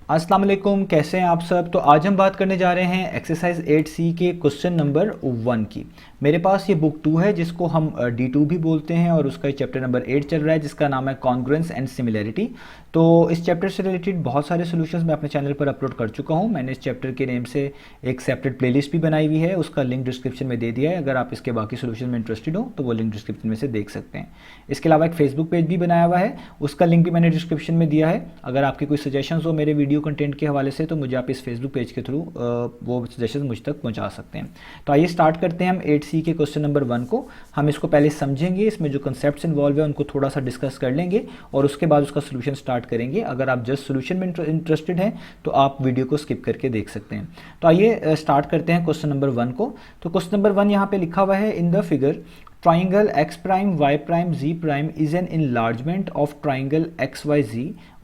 अस्सलाम वालेकुम, कैसे हैं आप सब। तो आज हम बात करने जा रहे हैं एक्सरसाइज 8C के क्वेश्चन नंबर 1 की। मेरे पास ये बुक 2 है जिसको हम D2 भी बोलते हैं और उसका चैप्टर नंबर 8 चल रहा है जिसका नाम है कॉन्ग्रुएंस एंड सिमिलैरिटी। तो इस चैप्टर से रिलेटेड बहुत सारे सॉल्यूशंस मैं अपने चैनल पर अपलोड कर चुका हूँ। मैंने इस चैप्टर के नेम से एक सेपरेट प्लेलिस्ट भी बनाई हुई है, उसका लिंक डिस्क्रिप्शन में दे दिया है। अगर आप इसके बाकी सॉल्यूशन में इंटरेस्टेड हो तो वो लिंक डिस्क्रिप्शन में से देख सकते हैं। इसके अलावा एक फेसबुक पेज भी बनाया हुआ है, उसका लिंक भी मैंने डिस्क्रिप्शन में दिया है। अगर आपके कोई सजेशन हो मेरे वीडियो कंटेंट के हवाले से तो मुझे आप इस फेसबुक पेज के थ्रू वो सजेशन मुझ तक पहुंचा सकते हैं। तो आइए स्टार्ट करते हैं हम 8C के क्वेश्चन नंबर 1 को। हम इसको पहले समझेंगे, इसमें जो कंसेप्ट्स इन्वॉल्व है उनको थोड़ा सा डिस्कस कर लेंगे और उसके बाद उसका सोल्यूशन स्टार्ट करेंगे। अगर आप जस्ट सोल्यूशन में इंटरेस्टेड हैं तो आप वीडियो को स्किप करके देख सकते हैं। तो आइए स्टार्ट करते हैं क्वेश्चन नंबर 1 को। तो क्वेश्चन नंबर 1 यहाँ पे लिखा हुआ है, in the figure triangle x prime y prime z prime is an enlargement of triangle xyz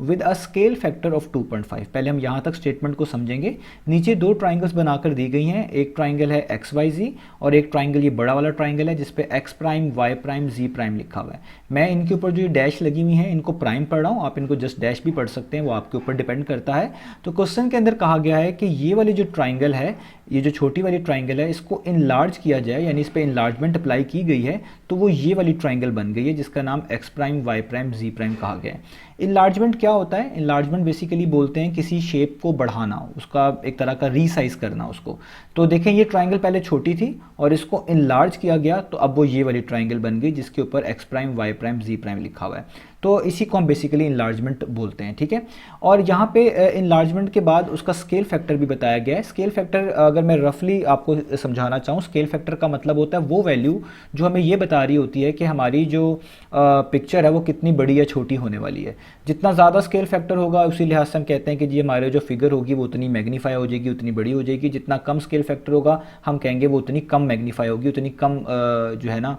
with a scale factor of 2.5। पहले हम यहाँ तक स्टेटमेंट को समझेंगे। नीचे दो ट्राइंगल्स बनाकर दी गई हैं, एक ट्राइंगल है xyz और एक ट्राइंगल ये बड़ा वाला ट्राइंगल है जिसपे x prime y prime z prime लिखा हुआ है। मैं इनके ऊपर जो ये डैश लगी हुई हैं इनको प्राइम पढ़ रहा हूँ, आप इनको जस्ट डैश भी पढ़ सकते हैं, वो आपके ऊपर डिपेंड करता है। तो क्वेश्चन के अंदर कहा गया है कि ये वाली जो ट्राइंगल है, ये जो छोटी वाली ट्राइंगल है, इसको इनलार्ज किया जाए, यानी इस पर इनलार्जमेंट अप्लाई की गई है तो वो ये वाली ट्राइंगल बन गई है जिसका नाम x prime y prime z prime कहा गया है। इनलार्जमेंट क्या होता है? इनलार्जमेंट बेसिकली बोलते हैं किसी शेप को बढ़ाना, उसका एक तरह का रीसाइज करना उसको। तो देखें ये ट्राइंगल पहले छोटी थी और इसको इनलार्ज किया गया तो अब वो ये वाली ट्राइंगल बन गई जिसके ऊपर x prime y prime z prime लिखा हुआ है। तो इसी को हम बेसिकली इनलार्जमेंट बोलते हैं, ठीक है। और यहाँ पे इनलार्जमेंट के बाद उसका स्केल फैक्टर भी बताया गया है। स्केल फैक्टर अगर मैं रफली आपको समझाना चाहूँ, स्केल फैक्टर का मतलब होता है वो वैल्यू जो हमें ये बता रही होती है कि हमारी जो पिक्चर है वो कितनी बड़ी या छोटी होने वाली है। जितना ज़्यादा स्केल फैक्टर होगा उसी लिहाज से हम कहते हैं कि जी हमारे जो फिगर होगी वो उतनी मैग्नीफाई हो जाएगी, उतनी बड़ी हो जाएगी। जितना कम स्केल फैक्टर होगा हम कहेंगे वो उतनी कम मैग्नीफाई होगी, उतनी कम जो है ना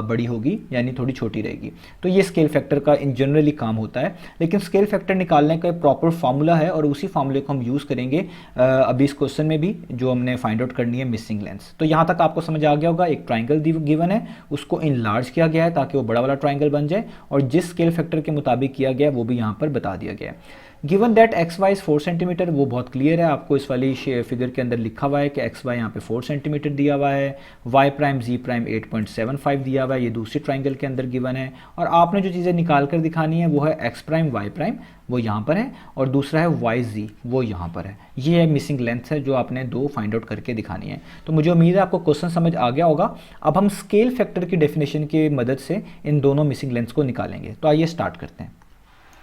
बड़ी होगी, यानी थोड़ी छोटी रहेगी। तो ये स्केल फैक्टर का इन जनरली काम होता है। लेकिन स्केल फैक्टर निकालने का एक प्रॉपर फार्मूला है और उसी फार्मूले को हम यूज़ करेंगे अभी इस क्वेश्चन में भी, जो हमने फाइंड आउट करनी है मिसिंग लेंस। तो यहाँ तक आपको समझ आ गया होगा, एक ट्राइंगल गिवन है, उसको इनलार्ज किया गया है ताकि वो बड़ा वाला ट्राइंगल बन जाए और जिस स्केल फैक्टर के मुताबिक किया गया वो भी यहाँ पर बता दिया गया है। Given that X Y is 4 centimetre, वो बहुत क्लियर है, आपको इस वाली फिगर के अंदर लिखा हुआ है कि एक्स वाई यहाँ पे 4 सेंटीमीटर दिया हुआ है, वाई प्राइम जी प्राइम 8.75 दिया हुआ है, ये दूसरी ट्राइंगल के अंदर गिवन है। और आपने जो चीज़ें निकाल कर दिखानी है वो है एक्स प्राइम वाई प्राइम, वो यहाँ पर है, और दूसरा है वाई जी, वो यहाँ पर है। ये है मिसिंग लेंथ है जो आपने दो फाइंड आउट करके दिखानी है। तो मुझे उम्मीद है आपको क्वेश्चन समझ आ गया होगा। अब हम स्केल फैक्टर की डेफिनेशन की मदद से इन दोनों मिसिंग लेंथ्स को निकालेंगे। तो आइए स्टार्ट करते हैं।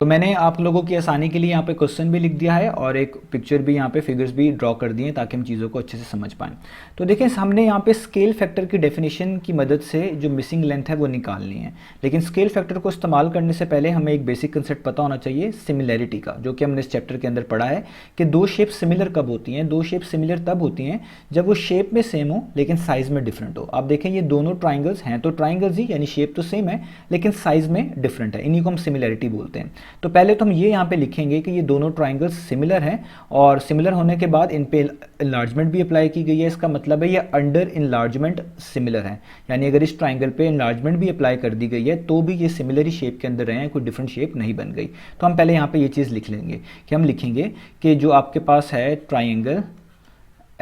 तो मैंने आप लोगों की आसानी के लिए यहाँ पे क्वेश्चन भी लिख दिया है और एक पिक्चर भी यहाँ पे फिगर्स भी ड्रॉ कर दिए ताकि हम चीज़ों को अच्छे से समझ पाएँ। तो देखें हमने यहाँ पे स्केल फैक्टर की डेफिनेशन की मदद से जो मिसिंग लेंथ है वो निकालनी है। लेकिन स्केल फैक्टर को इस्तेमाल करने से पहले हमें एक बेसिक कंसेप्ट पता होना चाहिए सिमिलैरिटी का, जो कि हमने इस चैप्टर के अंदर पढ़ा है कि दो शेप सिमिलर कब होती हैं। दो शेप सिमिलर तब होती हैं जब वो शेप में सेम हो लेकिन साइज़ में डिफरेंट हो। आप देखें ये दोनों ट्राइंगल्स हैं तो ट्राइंगल्स ही, यानी शेप तो सेम है लेकिन साइज़ में डिफरेंट है, इन्हीं को हम सिमिलैरिटी बोलते हैं। तो पहले तो हम ये यहाँ पे लिखेंगे कि ये दोनों ट्राइंगल्स सिमिलर हैं और सिमिलर होने के बाद इन पे इनलार्जमेंट भी अप्लाई की गई है। इसका मतलब है ये अंडर इनलार्जमेंट सिमिलर है, यानी अगर इस ट्राइंगल पे इनलार्जमेंट भी अप्लाई कर दी गई है तो भी ये सिमिलर ही शेप के अंदर रहे हैं, कोई डिफरेंट शेप नहीं बन गई। तो हम पहले यहाँ पे ये चीज़ लिख लेंगे कि हम लिखेंगे कि जो आपके पास है ट्राइंगल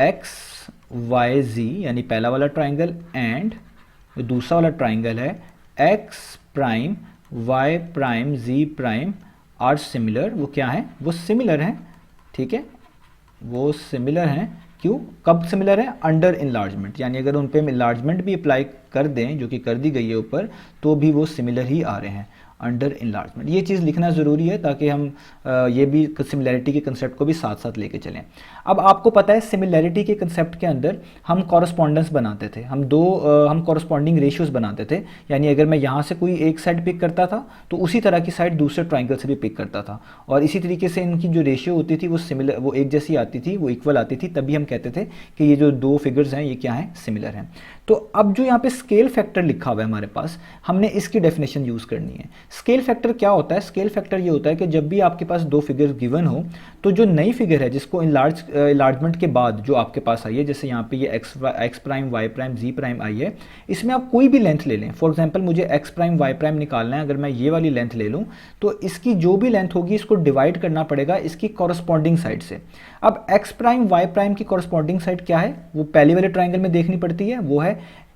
एक्स वाई जी, यानी पहला वाला ट्राइंगल, एंड दूसरा वाला ट्राइंगल है X prime Y prime G prime are similar. वो क्या है? वो सिमिलर हैं, ठीक है, वो सिमिलर हैं। क्यों? कब सिमिलर है? अंडर इनलार्जमेंट, यानी अगर उन पे हम इनलार्जमेंट भी अप्लाई कर दें, जो कि कर दी गई है ऊपर, तो भी वो सिमिलर ही आ रहे हैं, अंडर इनलार्जमेंट। ये चीज़ लिखना ज़रूरी है ताकि हम ये भी सिमिलैरिटी के कंसेप्ट को भी साथ साथ लेके चलें। अब आपको पता है सिमिलैरिटी के कंसेप्ट के अंदर हम कॉरस्पॉन्डेंस बनाते थे, हम कॉरस्पॉन्डिंग रेशियोज बनाते थे। यानी अगर मैं यहाँ से कोई एक साइड पिक करता था तो उसी तरह की साइड दूसरे ट्राइंगल से भी पिक करता था और इसी तरीके से इनकी जो रेशियो होती थी वो एक जैसी आती थी, वो इक्वल आती थी, तभी हम कहते थे कि ये जो दो फिगर्स हैं ये क्या हैं? सिमिलर हैं। तो अब जो यहाँ पे स्केल फैक्टर लिखा हुआ है हमारे पास, हमने इसकी डेफिनेशन यूज़ करनी है। स्केल फैक्टर क्या होता है? स्केल फैक्टर ये होता है कि जब भी आपके पास दो फिगर गिवन हो, तो जो नई फिगर है जिसको इनलार्जमेंट के बाद जो आपके पास आई है, जैसे यहाँ पे ये x prime Y prime G prime आई है, इसमें आप कोई भी लेंथ ले लें। फॉर एग्जाम्पल मुझे एक्स प्राइम वाई प्राइम निकालना है, अगर मैं ये वाली लेंथ ले लूँ तो इसकी जो भी लेंथ होगी इसको डिवाइड करना पड़ेगा इसकी कॉरस्पॉन्डिंग साइड से। अब एक्स प्राइम वाई प्राइम की कॉरस्पॉन्डिंग साइड क्या है, वो पहले वाले ट्राइंगल में देखनी पड़ती है, वो है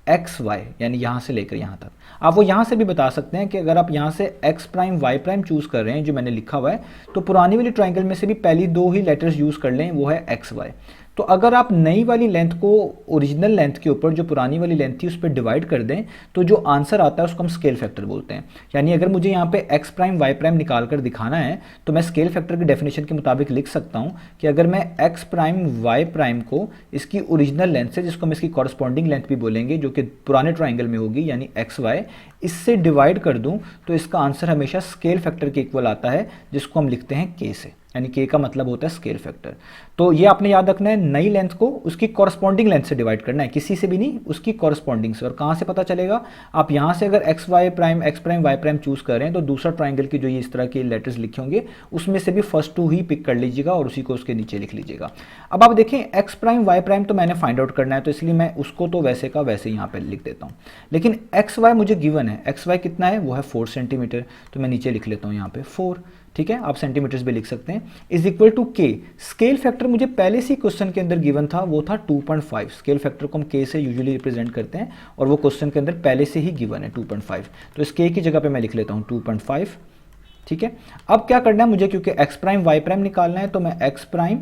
एक्स वाई, यानी यहाँ से लेकर यहाँ तक। आप वो यहाँ से भी बता सकते हैं कि अगर आप यहाँ से X prime Y prime choose कर रहे हैं जो मैंने लिखा हुआ है, तो पुरानी वाली ट्राइंगल में से भी पहली दो ही लेटर्स यूज़ कर लें, वो है एक्स वाई। तो अगर आप नई वाली लेंथ को ओरिजिनल लेंथ के ऊपर जो पुरानी वाली लेंथ थी उस पर डिवाइड कर दें, तो जो आंसर आता है उसको हम स्केल फैक्टर बोलते हैं। यानी अगर मुझे यहाँ पे एक्स प्राइम वाई प्राइम निकाल कर दिखाना है, तो मैं स्केल फैक्टर की डेफिनेशन के मुताबिक लिख सकता हूँ कि अगर मैं एक्स प्राइम वाई प्राइम को इसकी ओरिजिनल लेंथ से, जिसको हम इसकी कॉरस्पॉन्डिंग लेंथ भी बोलेंगे, जो कि पुराने ट्राइंगल में होगी यानी एक्स वाई, इससे डिवाइड कर दूं, तो इसका आंसर हमेशा स्केल फैक्टर के इक्वल आता है, जिसको हम लिखते हैं के से, यानी के का मतलब होता है स्केल फैक्टर। तो ये आपने याद रखना है, नई लेंथ को उसकी कॉरस्पॉन्डिंग लेंथ से डिवाइड करना है, किसी से भी नहीं, उसकी कॉरस्पॉन्डिंग से। और कहाँ से पता चलेगा? आप यहाँ से अगर X prime Y prime choose कर रहे हैं, तो दूसरा ट्राइंगल की जो ये इस तरह के लेटर्स लिखे होंगे उसमें से भी फर्स्ट टू ही पिक कर लीजिएगा और उसी को उसके नीचे लिख लीजिएगा। अब आप देखें, एक्स प्राइम वाई प्राइम तो मैंने फाइंड आउट करना है, तो इसलिए मैं उसको तो वैसे का वैसे यहाँ पे लिख देता हूँ। लेकिन एक्स वाई मुझे गिवन है, एक्स वाई कितना है, वो है 4 सेंटीमीटर, तो मैं नीचे लिख लेता हूँ यहाँ पे 4। ठीक है, आप सेंटीमीटर्स भी लिख सकते हैं। इज इक्वल टू के, स्केल फैक्टर मुझे पहले से क्वेश्चन के अंदर गिवन था, वो था 2.5। स्केल फैक्टर को हम के से यूजुअली रिप्रेजेंट करते हैं और वो क्वेश्चन के अंदर पहले से ही गिवन है 2.5, तो इस के की जगह पे मैं लिख लेता हूँ 2.5। ठीक है, अब क्या करना है मुझे, क्योंकि एक्स प्राइम वाई प्राइम निकालना है, तो मैं एक्स प्राइम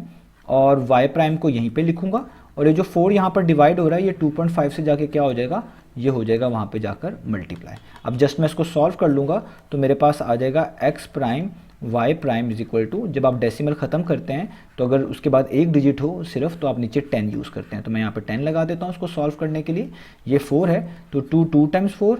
और वाई प्राइम को यहीं पर लिखूंगा, और ये जो 4 यहाँ पर डिवाइड हो रहा है, ये 2.5 से जाके क्या हो जाएगा, ये हो जाएगा वहाँ पे जाकर मल्टीप्लाई। अब जस्ट मैं इसको सॉल्व कर लूँगा, तो मेरे पास आ जाएगा X prime Y prime is equal to, जब आप डेसिमल ख़त्म करते हैं तो अगर उसके बाद एक डिजिट हो सिर्फ, तो आप नीचे 10 यूज़ करते हैं, तो मैं यहाँ पे 10 लगा देता हूँ उसको सॉल्व करने के लिए। ये 4 है, तो 2 टाइम्स 4,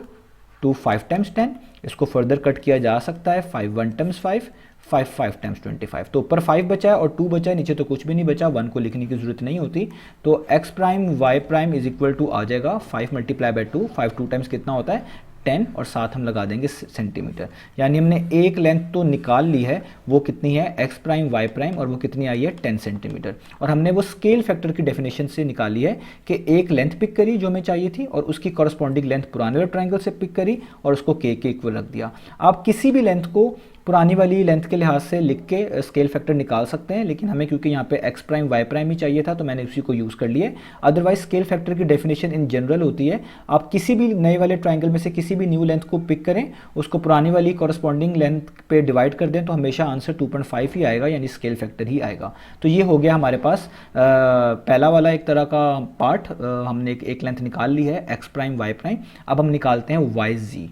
2 5 टाइम्स 10, इसको फर्दर कट किया जा सकता है, 5 1 टाइम्स 5, 5 टाइम्स 25, तो ऊपर 5 बचा है और 2 बचा है, नीचे तो कुछ भी नहीं बचा, 1 को लिखने की जरूरत नहीं होती। तो X prime Y prime is equal to आ जाएगा 5 मल्टीप्लाई बाय 2, 5 2 टाइम्स कितना होता है 10, और साथ हम लगा देंगे सेंटीमीटर। यानी हमने एक लेंथ तो निकाल ली है, वो कितनी है, एक्स प्राइम वाई प्राइम, और वो कितनी आई है 10 सेंटीमीटर। और हमने वो स्केल फैक्टर की डेफिनेशन से निकाली है कि एक लेंथ पिक करी जो हमें चाहिए थी, और उसकी कॉरस्पॉन्डिंग लेंथ पुराने ट्राइंगल से पिक करी और उसको के इक्वल रख दिया। आप किसी भी लेंथ को पुरानी वाली लेंथ के लिहाज से लिख के स्केल फैक्टर निकाल सकते हैं, लेकिन हमें क्योंकि यहाँ पे एक्स प्राइम वाई प्राइम ही चाहिए था, तो मैंने उसी को यूज़ कर लिए। अदरवाइज स्केल फैक्टर की डेफिनेशन इन जनरल होती है, आप किसी भी नए वाले ट्राइंगल में से किसी भी न्यू लेंथ को पिक करें, उसको पुरानी वाली कॉरस्पॉन्डिंग लेंथ पे डिवाइड कर दें, तो हमेशा आंसर 2.5 ही आएगा, यानी स्केल फैक्टर ही आएगा। तो ये हो गया हमारे पास पहला वाला एक तरह का पार्ट, हमने एक लेंथ निकाल ली है एक्स प्राइम वाई प्राइम। अब हम निकालते हैं वाई जी।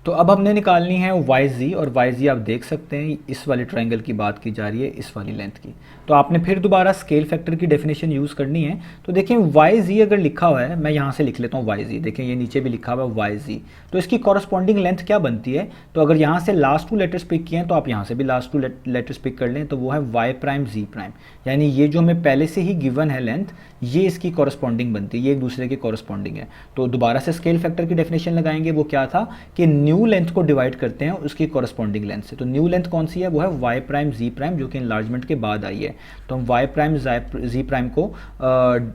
तो अब हमने निकालनी है वाई जी, और वाई जी आप देख सकते हैं इस वाले ट्राइंगल की बात की जा रही है, इस वाली लेंथ की। तो आपने फिर दोबारा स्केल फैक्टर की डेफिनेशन यूज़ करनी है। तो देखें वाई जी अगर लिखा हुआ है, मैं यहाँ से लिख लेता हूँ वाई जी, देखें ये नीचे भी लिखा हुआ है वाई जी, तो इसकी कॉरस्पॉन्डिंग लेंथ क्या बनती है, तो अगर यहाँ से लास्ट 2 लेटर्स पिक किए हैं, तो आप यहाँ से भी लास्ट 2 लेटर्स पिक कर लें, तो वो है वाई प्राइम जी प्राइम, यानी ये जो हमें पहले से ही गिवन है लेंथ, ये इसकी कॉरस्पॉन्डिंग बनती है, ये एक दूसरे की कॉरस्पॉन्डिंग है। तो दोबारा से स्केल फैक्टर की डेफिनेशन लगाएंगे, वो क्या था कि न्यू लेंथ को डिवाइड करते हैं उसकी कॉरस्पॉन्डिंग लेंथ से। तो न्यू लेंथ कौन सी है, वो है वाई प्राइम जी प्राइम, जो कि इनलार्जमेंट के बाद आई है। तो हम वाई प्राइम जी प्राइम को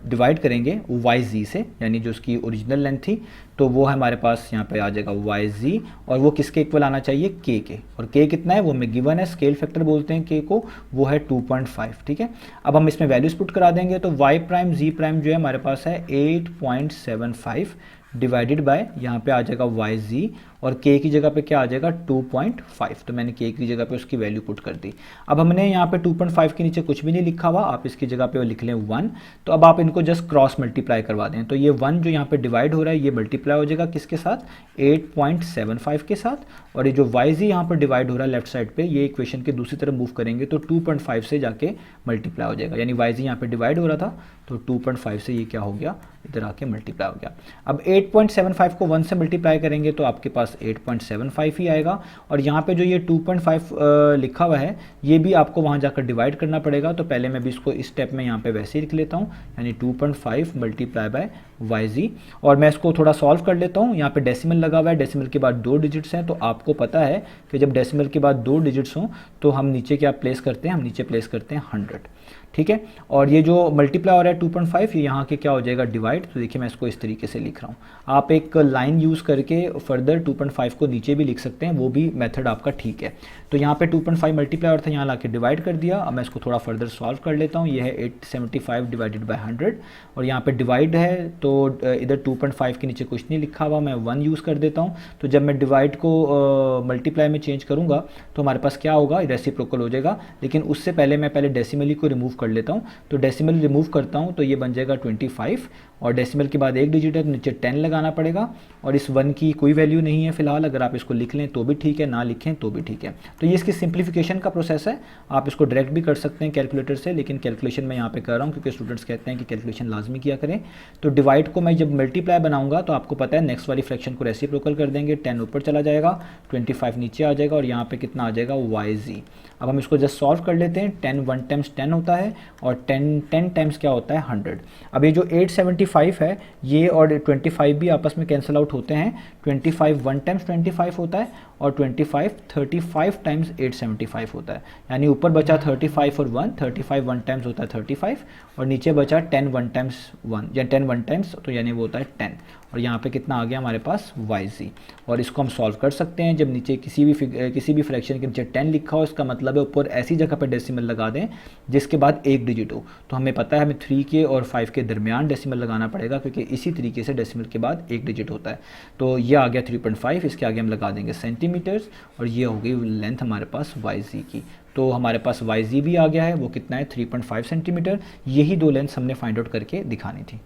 डिवाइड करेंगे वाई जी से, यानी जो उसकी ओरिजिनल लेंथ थी, तो वो हमारे पास यहाँ पे आ जाएगा वाई जी, और वो किसके इक्वल आना चाहिए, के। और के कितना है वो हमें गिवन है, स्केल फैक्टर बोलते हैं के को, वो है 2.5। ठीक है, अब हम इसमें वैल्यूज पुट करा देंगे, तो वाई प्राइम जी प्राइम जो है हमारे पास है 8.75 डिवाइडेड बाय, यहाँ पे आ जाएगा वाई जी, और के की जगह पे क्या आ जाएगा 2.5, तो मैंने के की जगह पे उसकी वैल्यू पुट कर दी। अब हमने यहाँ पे 2.5 के नीचे कुछ भी नहीं लिखा हुआ, आप इसकी जगह पे लिख लें 1। तो अब आप इनको जस्ट क्रॉस मल्टीप्लाई करवा दें, तो ये 1 जो यहाँ पे डिवाइड हो रहा है, ये मल्टीप्लाई हो जाएगा किसके साथ, 8.75 के साथ, और ये जो वाई जी यहाँ पर डिवाइड हो रहा है लेफ्ट साइड पे, ये इक्वेशन के दूसरी तरफ मूव करेंगे तो 2.5 से जाके मल्टीप्लाई हो जाएगा, यानी वाई जी यहाँ पे डिवाइड हो रहा था, तो 2.5 से ये क्या हो गया, इधर आके मल्टीप्लाई हो गया। अब 8.75 को 1 से मल्टीप्लाई करेंगे तो आपके पास पास 8.75 ही आएगा। और यहाँ पे जो ये 2.5 लिखा हुआ है ये भी आपको वहाँ जाकर डिवाइड करना पड़ेगा। तो पहले मैं भी इसको इस स्टेप में यहाँ पे वैसे ही लिख लेता हूँ, यानी 2.5 मल्टीप्लाई बाय YZ। और मैं इसको थोड़ा सॉल्व कर लेता हूँ। यहाँ पे डेसिमल लगा हुआ है, डेसिमल के बाद 2 डिजिट्स हैं, तो आपको पता है कि जब डेसिमल के बाद 2 डिजिट्स हों तो हम नीचे क्या प्लेस करते हैं, हम नीचे प्लेस करते हैं 100, ठीक है। और ये जो मल्टीप्लाई हो रहा है 2.5, ये यहाँ के क्या हो जाएगा डिवाइड। तो देखिए मैं इसको इस तरीके से लिख रहा हूँ। आप एक लाइन यूज़ करके फर्दर 2.5 को नीचे भी लिख सकते हैं, वो भी मेथड आपका ठीक है। तो यहाँ पे 2.5 मल्टीप्लाई और था, यहाँ ला के डिवाइड कर दिया। अब मैं इसको थोड़ा फर्दर सॉल्व कर लेता हूँ। ये है 875 डिवाइडेड बाई 100, और यहाँ पे डिवाइड है तो इधर 2.5 के नीचे कुछ नहीं लिखा हुआ, मैं 1 यूज़ कर देता हूँ। तो जब मैं डिवाइड को मल्टीप्लाई में चेंज करूँगा तो हमारे पास क्या होगा, रेसिप्रोकल हो जाएगा। लेकिन उससे पहले मैं पहले डेसिमली को रिमूव कर लेता हूँ। तो डेसिमल रिमूव करता हूँ तो ये बन जाएगा 25, और डेसिमल के बाद एक डिजिट है तो नीचे 10 लगाना पड़ेगा। और इस 1 की कोई वैल्यू नहीं है फिलहाल, अगर आप इसको लिख लें तो भी ठीक है, ना लिखें तो भी ठीक है। तो ये इसकी सिंप्लीफिकेशन का प्रोसेस है। आप इसको डायरेक्ट भी कर सकते हैं कैलकुलेटर से, लेकिन कैलकुलेशन मैं यहाँ पे कर रहा हूँ क्योंकि स्टूडेंट्स कहते हैं कि कैलकुलेशन लाजमी किया करें। तो डिवाइड को मैं जब मल्टीप्लाई बनाऊंगा तो आपको पता है नेक्स्ट वाली फ्रैक्शन को रेसिप्रोकल कर देंगे, 10 ऊपर चला जाएगा, 25 नीचे आ जाएगा, और यहाँ पे कितना आ जाएगा YZ। अब हम इसको जस्ट सॉल्व कर लेते हैं। 10 1 टाइम्स 10 होता है, और 10 टाइम्स क्या होता है 100। अब ये जो 875 है ये और 25 भी आपस में कैंसिल आउट होते हैं। 25 1 टाइम्स 25 होता है, और 25 35 टाइम्स 875 होता है। यानी ऊपर बचा 35 और 1, 35 1 टाइम्स होता है 35, और नीचे बचा 10 1 टाइम्स 1, या 10 1 टाइम्स, तो यानी वो होता है 10। और यहाँ पे कितना आ गया हमारे पास YZ। और इसको हम सॉल्व कर सकते हैं। जब नीचे किसी भी फ्रैक्शन के नीचे 10 लिखा हो, इसका मतलब है ऊपर ऐसी जगह पे डेसिमल लगा दें जिसके बाद एक डिजिट हो। तो हमें पता है हमें 3 के और 5 के दरमियान डेसिमल लगाना पड़ेगा, क्योंकि इसी तरीके से डेसिमल के बाद एक डिजिट होता है। तो ये आ गया 3.5, इसके आगे हम लगा देंगे सेंटीमीटर्स, और ये हो गई लेंथ हमारे पास YZ की। तो हमारे पास YZ भी आ गया है, वो कितना है 3.5 सेंटीमीटर। यही 2 लेंथ हमने फाइंड आउट करके दिखानी थी।